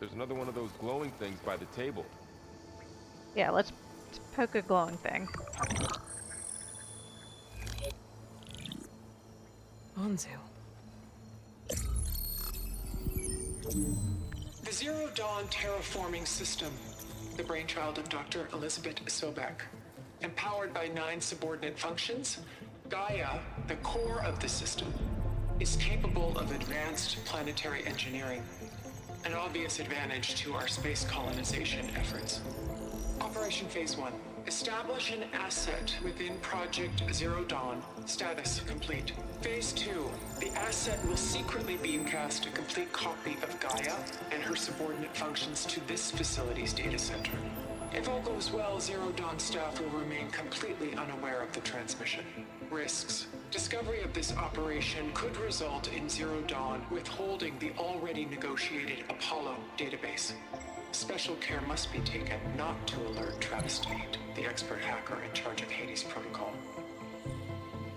There's another one of those glowing things by the table. Yeah, let's poke a glowing thing. Anzu. The Zero Dawn terraforming system, the brainchild of Dr. Elizabeth Sobek. Empowered by 9 subordinate functions, Gaia, the core of the system, is capable of advanced planetary engineering, an obvious advantage to our space colonization efforts. Operation Phase 1. Establish an asset within Project Zero Dawn. Status complete. Phase 2. The asset will secretly beamcast a complete copy of Gaia and her subordinate functions to this facility's data center. If all goes well, Zero Dawn staff will remain completely unaware of the transmission. Risks. Discovery of this operation could result in Zero Dawn withholding the already negotiated Apollo database. Special care must be taken not to alert Travis Tate, the expert hacker in charge of Hades Protocol.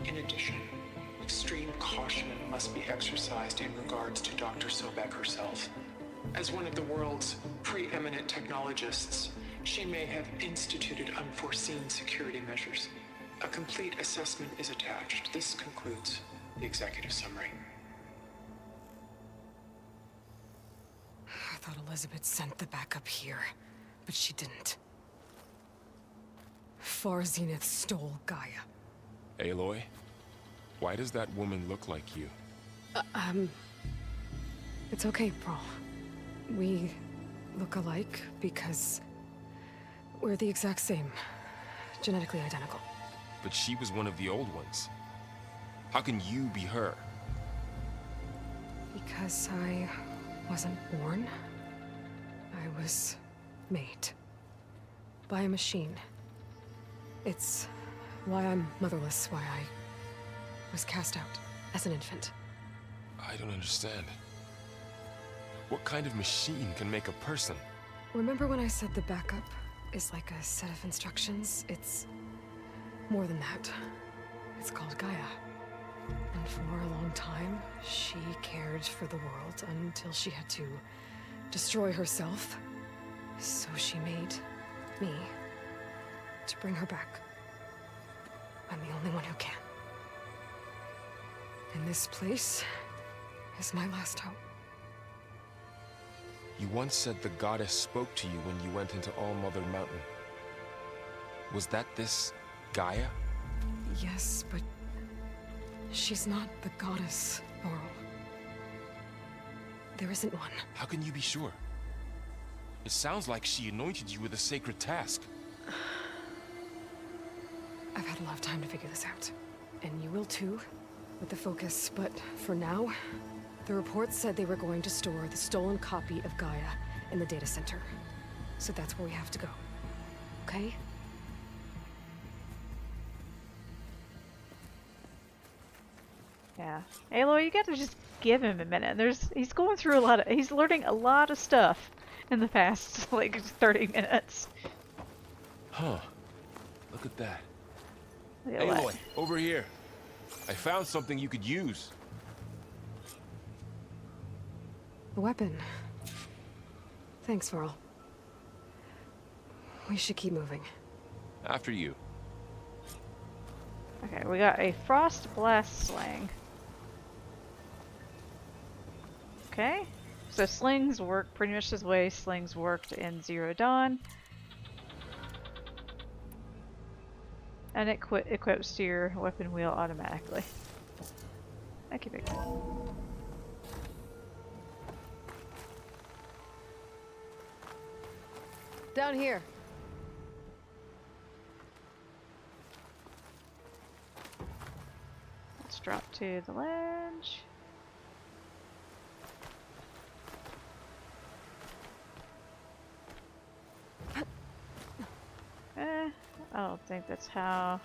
In addition, extreme caution must be exercised in regards to Dr. Sobek herself. As one of the world's preeminent technologists, she may have instituted unforeseen security measures. A complete assessment is attached. This concludes the executive summary. I thought Elizabeth sent the backup here, but she didn't. Far Zenith stole Gaia. Aloy, why does that woman look like you? It's okay, Varl. We look alike because we're the exact same. Genetically identical. But she was one of the old ones. How can you be her? Because I wasn't born. I was made. By a machine. It's why I'm motherless, why I was cast out as an infant. I don't understand. What kind of machine can make a person? Remember when I said the backup is like a set of instructions? It's more than that. It's called Gaia. And for a long time, she cared for the world until she had to destroy herself. So she made me to bring her back. I'm the only one who can. And this place is my last hope. You once said the goddess spoke to you when you went into All-Mother Mountain. Was that this Gaia? Yes, but she's not the goddess, Varl. There isn't one. How can you be sure? It sounds like she anointed you with a sacred task. I've had a lot of time to figure this out. And you will too, with the focus. But for now, the report said they were going to store the stolen copy of Gaia in the data center. So that's where we have to go. Okay? Yeah. Aloy, you gotta just give him a minute. He's going through he's learning a lot of stuff in the past, like, 30 minutes. Huh. Look at that. Look at Aloy, that. over here. I found something you could use. A weapon. Thanks, Varl. We should keep moving. After you. Okay, we got a Frost Blast Sling. Okay, So slings work pretty much the way slings worked in Zero Dawn. And it equips to your weapon wheel automatically. Okay, big. Down here. Let's drop to the ledge. I don't think that's how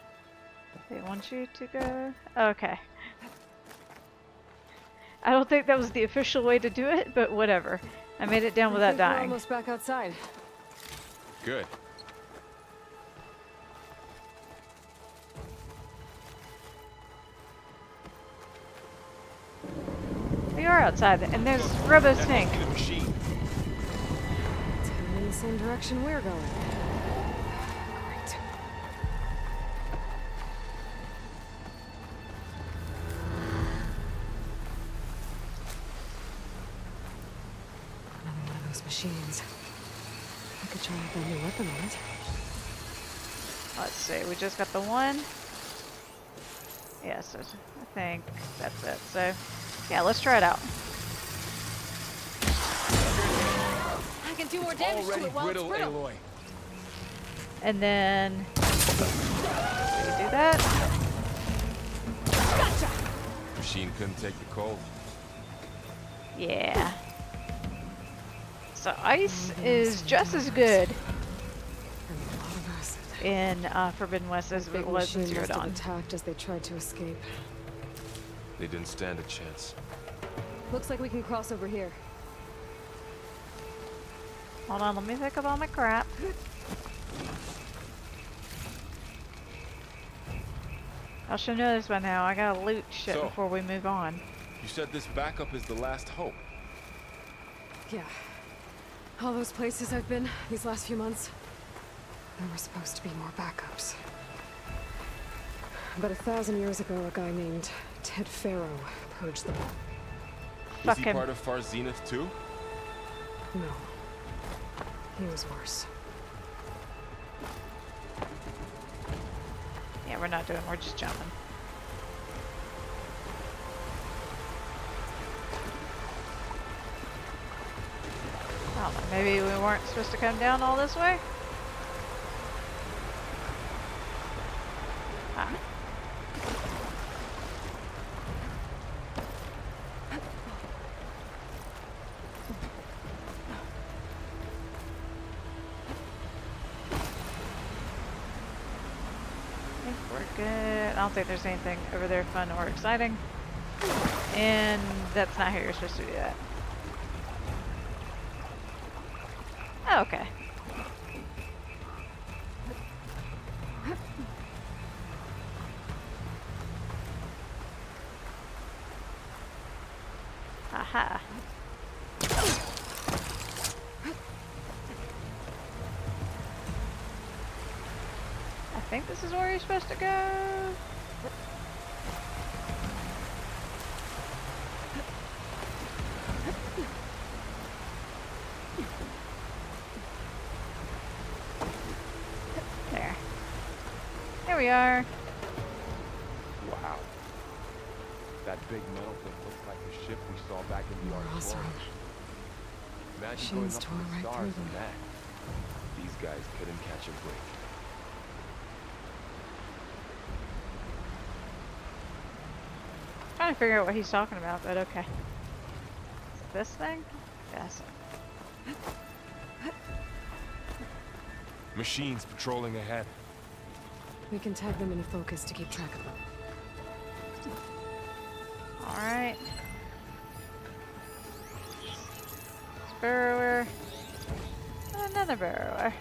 they want you to go. Okay. I don't think that was the official way to do it, but whatever. I made it down without We're dying. almost back outside. Good. We are outside, and there's Robo Snake. The machine. It's heading in the same direction we're going. Great. Another one of those machines. I could try out that new weapon on it. Let's see, we just got the one. Yes, I think that's it. So, yeah, let's try it out. I can do more damage to it while it's brittle. Aloy. And then we do that. Gotcha! Machine couldn't take the cold. Yeah. So ice is just as good And a lot of acid. in Forbidden West as Big it was in machine Zero must have Dawn. attacked as they tried to escape. They didn't stand a chance. Looks like we can cross over here. Hold on, let me pick up all my crap. I should know this by now. I gotta loot shit So- before we move on. You said this backup is the last hope. Yeah. All those places I've been these last few months, there were supposed to be more backups. But 1,000 years ago, a guy named Ted Faro purged them. Was Fuck he him. part of Far Zenith too? No. He was worse. Yeah, we're not doing, we're just jumping. I don't know, maybe we weren't supposed to come down all this way? Ah. I think we're good. I don't think there's anything over there fun or exciting. And that's not how you're supposed to do that. Oh, okay. Aha. I think this is where you're supposed to go. There. There we are. Wow. That big metal thing looks like the ship we saw back in the More Ark Oseram. War. Imagine going Machines up to tore the right stars through and them. that. These guys couldn't catch a break. Trying to figure out what he's talking about, but okay. Is it this thing? Yes. Machines patrolling ahead. We can tag them into focus to keep track of them. Alright. Burrower. Another burrower.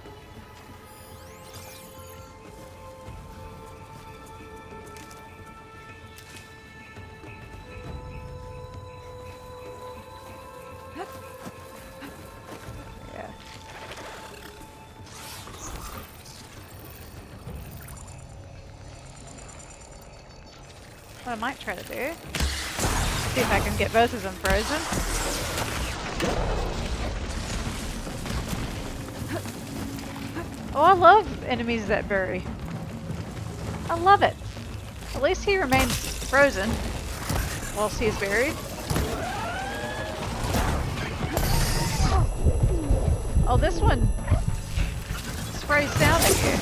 Yeah. What I might try to do, see if I can get both of them frozen. Oh, I love enemies that bury. I love it. At least he remains frozen whilst he is buried. Oh, this one sprays down at you.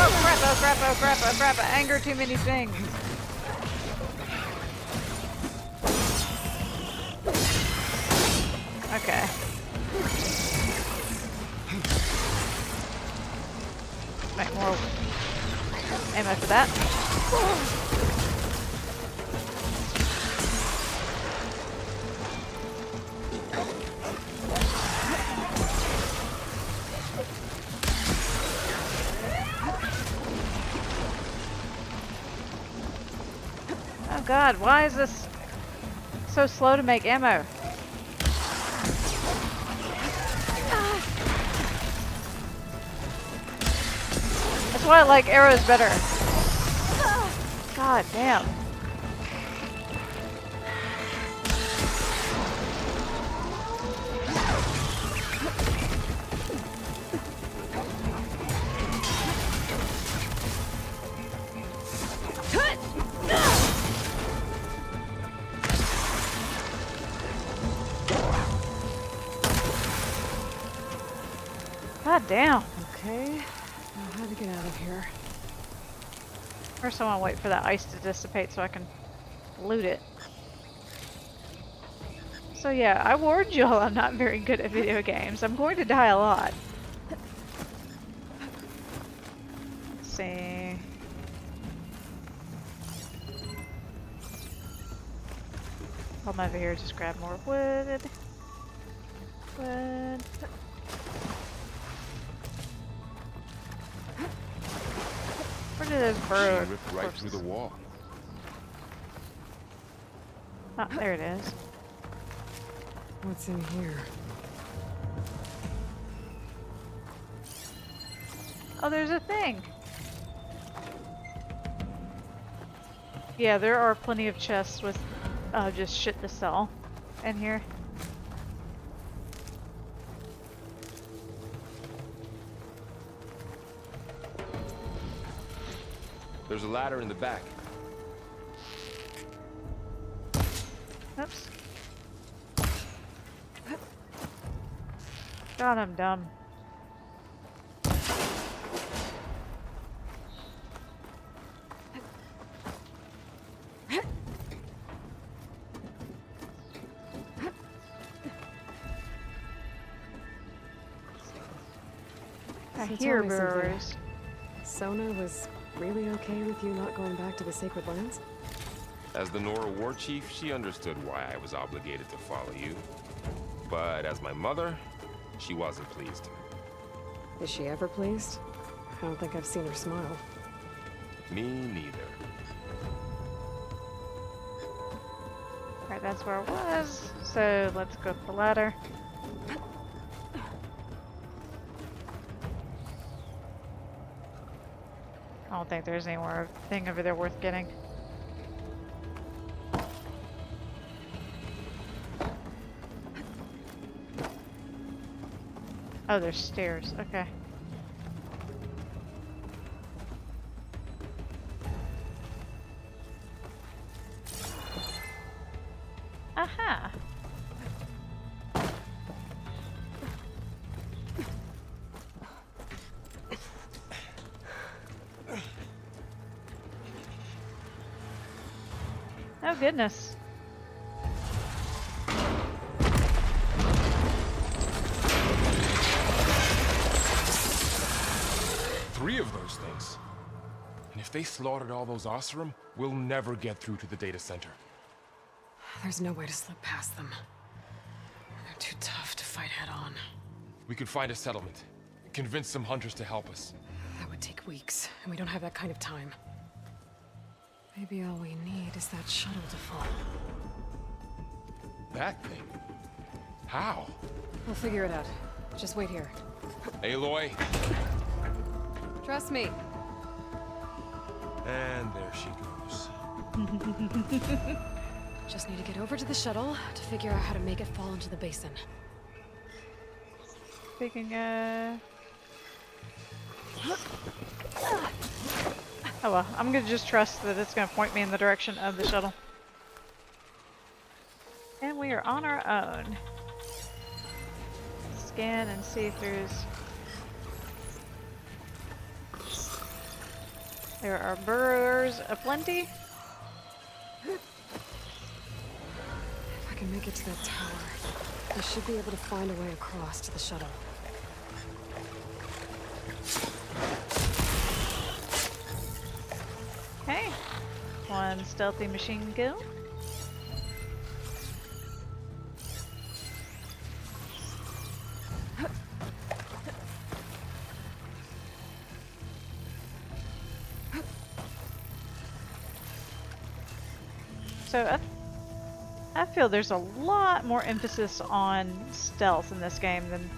Oh crap, oh crap, oh crap, oh crap, I anger too many things. Okay. Make more ammo for that. Oh god, why is this so slow to make ammo? That's why I like arrows better. God damn. God damn. Okay, now how to get out of here? First I want to wait for that ice to dissipate so I can loot it. So yeah, I warned you all I'm not very good at video games. I'm going to die a lot. Let's see. Come over here, just grab more wood. Wood. Where did those burrow She ripped right through the wall. Ah, there it is. What's in here? Oh, there's a thing. Yeah, there are plenty of chests with just shit to sell in here. There's a ladder in the back. Oops. God, I'm dumb. I So hear tell me something. burrows. Sona was really okay with you not going back to the Sacred Lands? As the Nora war chief, she understood why I was obligated to follow you. But as my mother, she wasn't pleased. Is she ever pleased? I don't think I've seen her smile. Me neither. Right, that's where it was. So let's go up the ladder. I don't think there's any more thing over there worth getting. Oh, there's stairs. Okay. Aha! Oh goodness. Three of those things. And if they slaughtered all those Oseram, we'll never get through to the data center. There's no way to slip past them. They're too tough to fight head on. We could find a settlement. Convince some hunters to help us. That would take weeks, and we don't have that kind of time. Maybe all we need is that shuttle to fall. That thing? How? We'll figure it out. Just wait here. Aloy, Trust me. And there she goes. Just need to get over to the shuttle to figure out how to make it fall into the basin. Speaking of... Oh well, I'm gonna just trust that it's gonna point me in the direction of the shuttle. And we are on our own. Scan and see-throughs. There are burrowers aplenty. If I can make it to that tower, I should be able to find a way across to the shuttle. Okay. One stealthy machine kill. So I feel there's a lot more emphasis on stealth in this game than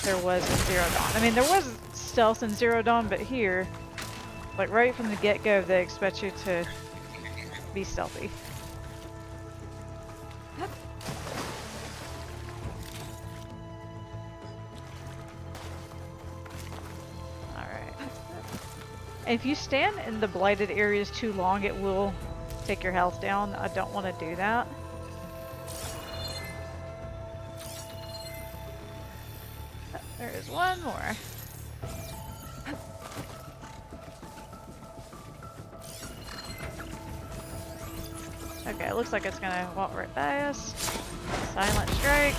there was in Zero Dawn. I mean, there was stealth in Zero Dawn, but here, like right from the get-go, they expect you to be stealthy. Alright. If you stand in the blighted areas too long, it will take your health down. I don't want to do that. Oh, there is one more. Okay, it looks like it's gonna walk right by us. Silent strike.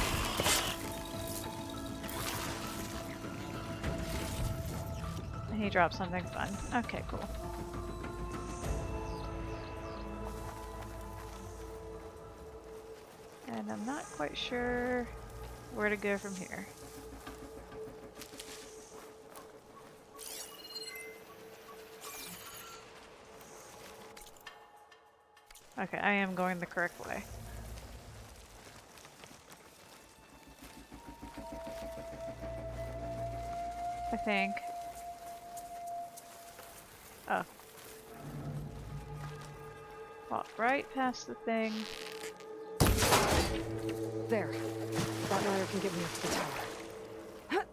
He dropped something fun. Okay, cool. And I'm not quite sure where to go from here. Okay, I am going the correct way. I think. Oh. Walk right past the thing. There. That ladder can get me up to the tower. Okay,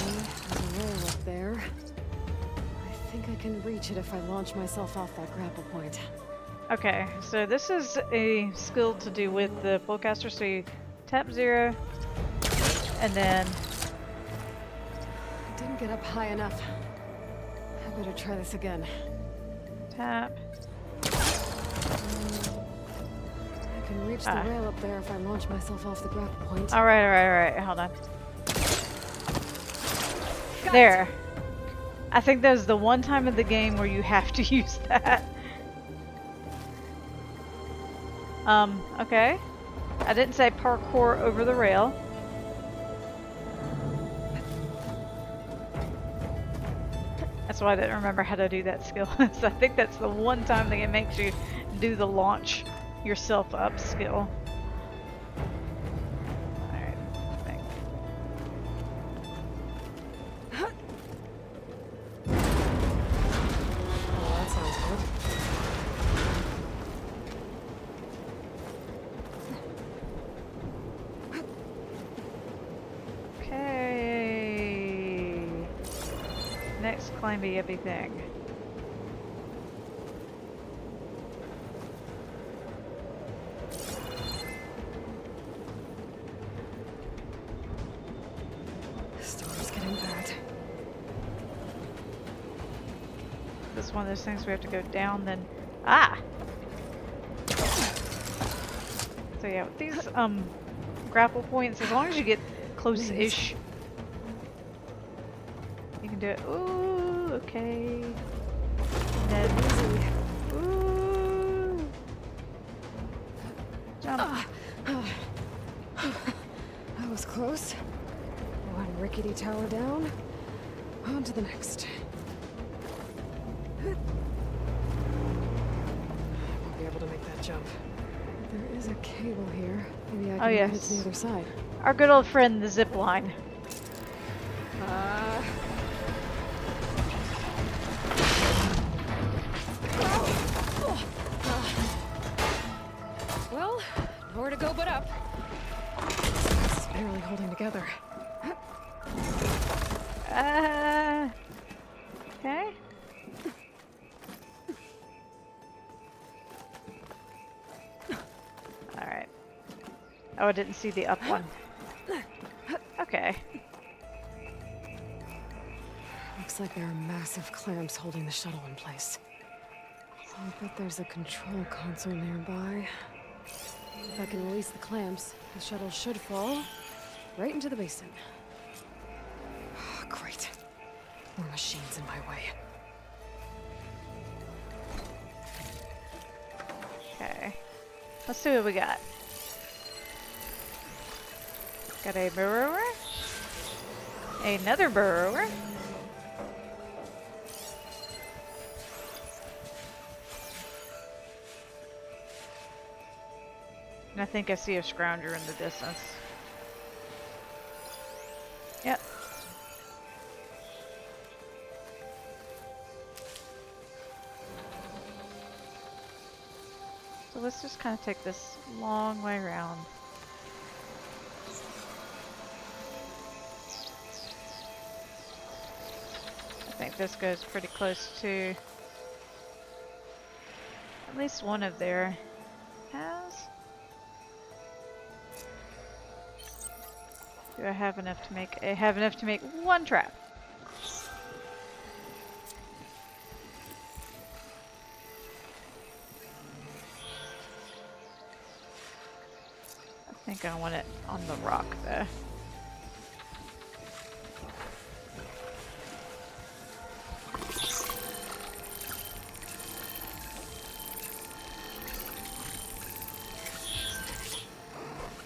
there's a rail up there. I think I can reach it if I launch myself off that grapple point. Okay, so this is a skill to do with the Pullcaster, so you tap 0, and then... I didn't get up high enough. I better try this again. Tap. I can reach the rail up there if I launch myself off the grapple point. Alright, hold on. There. I think that was the one time in the game where you have to use that. Okay. I didn't say parkour over the rail. That's why I didn't remember how to do that skill. So I think that's the one time that it makes you do the launch yourself up skill. Alright, thank you. Oh, that sounds good. Okay. Next climby yippy thing. Storm's getting bad. This is one of those things we have to go down, then... Ah! So yeah, with these, grapple points, as long as you get close-ish, you can do it. Ooh, okay. And then... Ooh! Jump. That was close. One rickety tower down. On to the next. Won't be able jump. There is a cable here. Maybe I can Oh, ride it yes. to the other side. Our good old friend, the zip line. Well, nowhere to go but up. It's barely holding together. Okay. Alright. Oh, I didn't see the up one. Okay. Looks like there are massive clamps holding the shuttle in place. I bet there's a control console nearby. If I can release the clamps, the shuttle should fall right into the basin. Great. More machines in my way. Okay. Let's see what we got. Got a burrower. Another burrower. And I think I see a scrounger in the distance. Yep. So let's just kind of take this long way around. I think this goes pretty close to at least one of their paths. Do I have enough to make? I have enough to make one trap. I think I want it on the rock though.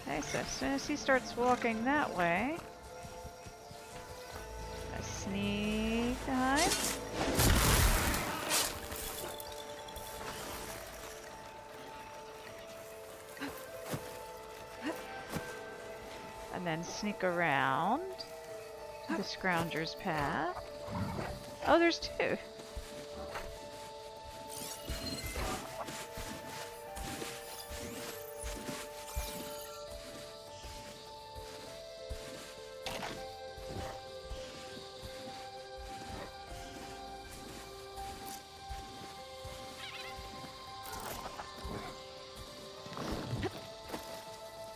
Okay, so as soon as he starts walking that way, I sneak behind. And then sneak around to the Scrounger's path. Oh, there's two.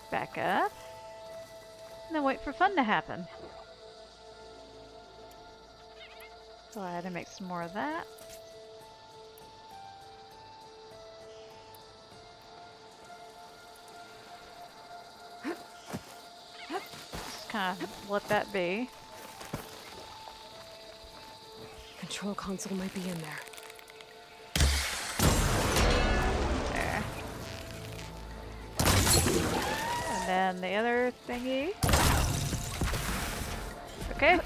Back up. And then wait for fun to happen. So I had to make some more of that. Just kind of let that be. Control console might be in there. There. And then the other thingy. Okay.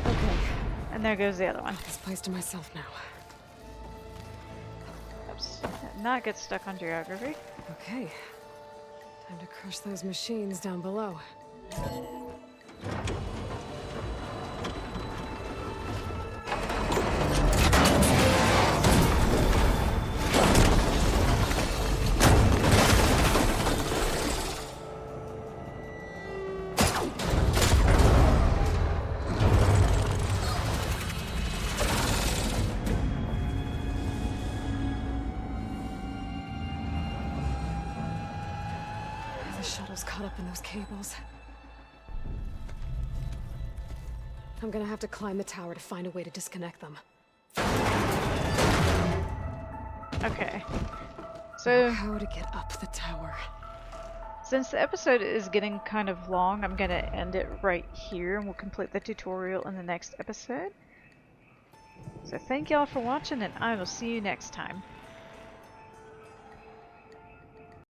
Okay, And there goes the other one. this place to myself now. Oops. Not get stuck on geography. Okay. Time to crush those machines down below. The shuttle's caught up in those cables. I'm gonna have to climb the tower to find a way to disconnect them. Okay. So How to get up the tower. since the episode is getting kind of long, I'm gonna end it right here and we'll complete the tutorial in the next episode. So thank y'all for watching and I will see you next time.